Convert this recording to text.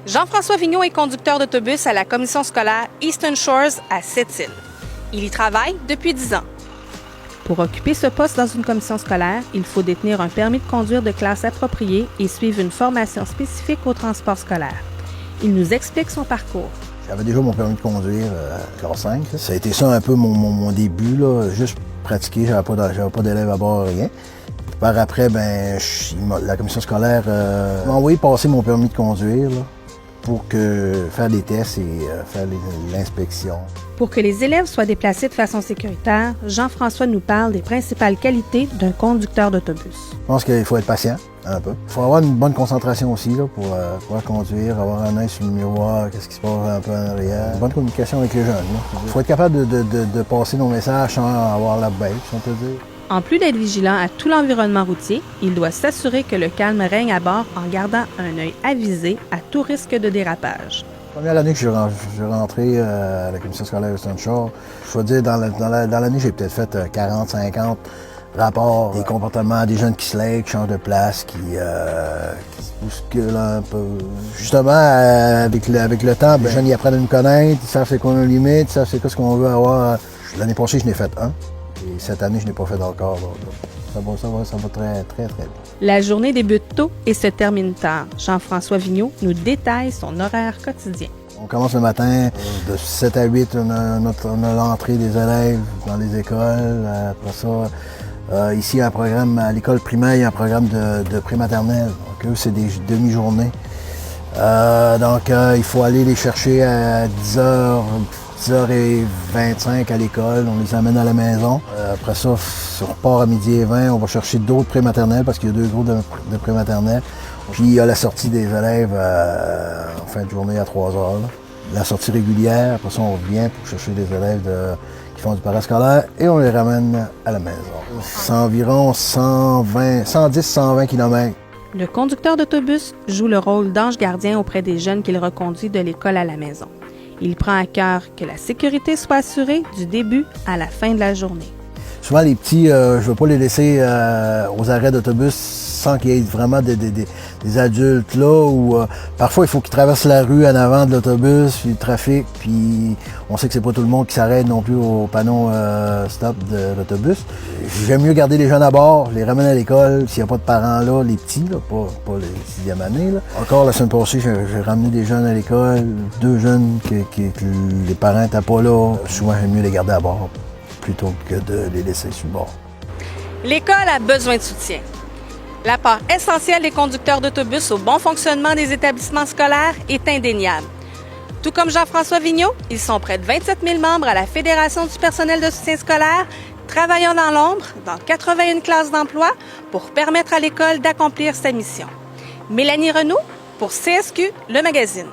Jean-François Vigneault est conducteur d'autobus à la commission scolaire Eastern Shores à Sept-Îles. Il y travaille depuis 10 ans. Pour occuper ce poste dans une commission scolaire, il faut détenir un permis de conduire de classe appropriée et suivre une formation spécifique au transport scolaire. Il nous explique son parcours. J'avais déjà mon permis de conduire classe 5. Ça a été ça un peu mon début, là, juste pratiquer, j'avais pas d'élèves à bord, rien. Par après, la commission scolaire m'a envoyé passer mon permis de conduire là, pour faire les tests et faire l'inspection. Pour que les élèves soient déplacés de façon sécuritaire, Jean-François nous parle des principales qualités d'un conducteur d'autobus. Je pense qu'il faut être patient, un peu. Il faut avoir une bonne concentration aussi là, pour pouvoir conduire, avoir un œil sur le miroir, qu'est-ce qui se passe un peu en arrière. Une bonne communication avec les jeunes. Il faut être capable de passer nos messages sans avoir la bête, si on peut dire. En plus d'être vigilant à tout l'environnement routier, il doit s'assurer que le calme règne à bord en gardant un œil avisé à tout risque de dérapage. La première année que je suis rentré à la commission scolaire Eastern Shores, je veux dire, dans l'année, j'ai peut-être fait 40-50 rapports, des comportements, des jeunes qui se lèvent, qui changent de place, qui se bousculent un peu. Justement, avec le temps, les jeunes ils apprennent à nous connaître, ils savent c'est quoi nos limites, ils savent c'est quoi ce qu'on veut avoir. L'année passée, je n'ai fait un. Et cette année, je n'ai pas fait encore. Ça va très, très, très bien. La journée débute tôt et se termine tard. Jean-François Vigneault nous détaille son horaire quotidien. On commence le matin, de 7 à 8, on a l'entrée des élèves dans les écoles. Après ça, ici, à l'école primaire, il y a un programme de prématernelle. Donc, eux, c'est des demi-journées. Il faut aller les chercher à 10h25 à l'école, on les amène à la maison. Après ça, on repart à 12h20, on va chercher d'autres prématernelles parce qu'il y a 2 groupes de prématernelles. Puis il y a la sortie des élèves en fin de journée à 3h. Là. La sortie régulière, après ça on revient pour chercher des élèves qui font du parascolaire et on les ramène à la maison. C'est environ 110-120 km. Le conducteur d'autobus joue le rôle d'ange gardien auprès des jeunes qu'il reconduit de l'école à la maison. Il prend à cœur que la sécurité soit assurée du début à la fin de la journée. Souvent, les petits, je ne veux pas les laisser aux arrêts d'autobus sans qu'il y ait vraiment des adultes là. Ou parfois, il faut qu'ils traversent la rue en avant de l'autobus, puis le trafic, puis on sait que c'est pas tout le monde qui s'arrête non plus au panneau stop de l'autobus. J'aime mieux garder les jeunes à bord, les ramène à l'école, s'il n'y a pas de parents là, les petits, là, pas les 6e année. Là. Encore la semaine passée, j'ai ramené des jeunes à l'école, 2 jeunes que les parents n'étaient pas là. Souvent, j'aime mieux les garder à bord plutôt que de les laisser sur le bord. L'école a besoin de soutien. La part essentielle des conducteurs d'autobus au bon fonctionnement des établissements scolaires est indéniable. Tout comme Jean-François Vigneault, ils sont près de 27 000 membres à la Fédération du personnel de soutien scolaire, travaillant dans l'ombre dans 81 classes d'emploi pour permettre à l'école d'accomplir sa mission. Mélanie Renaud pour CSQ, le magazine.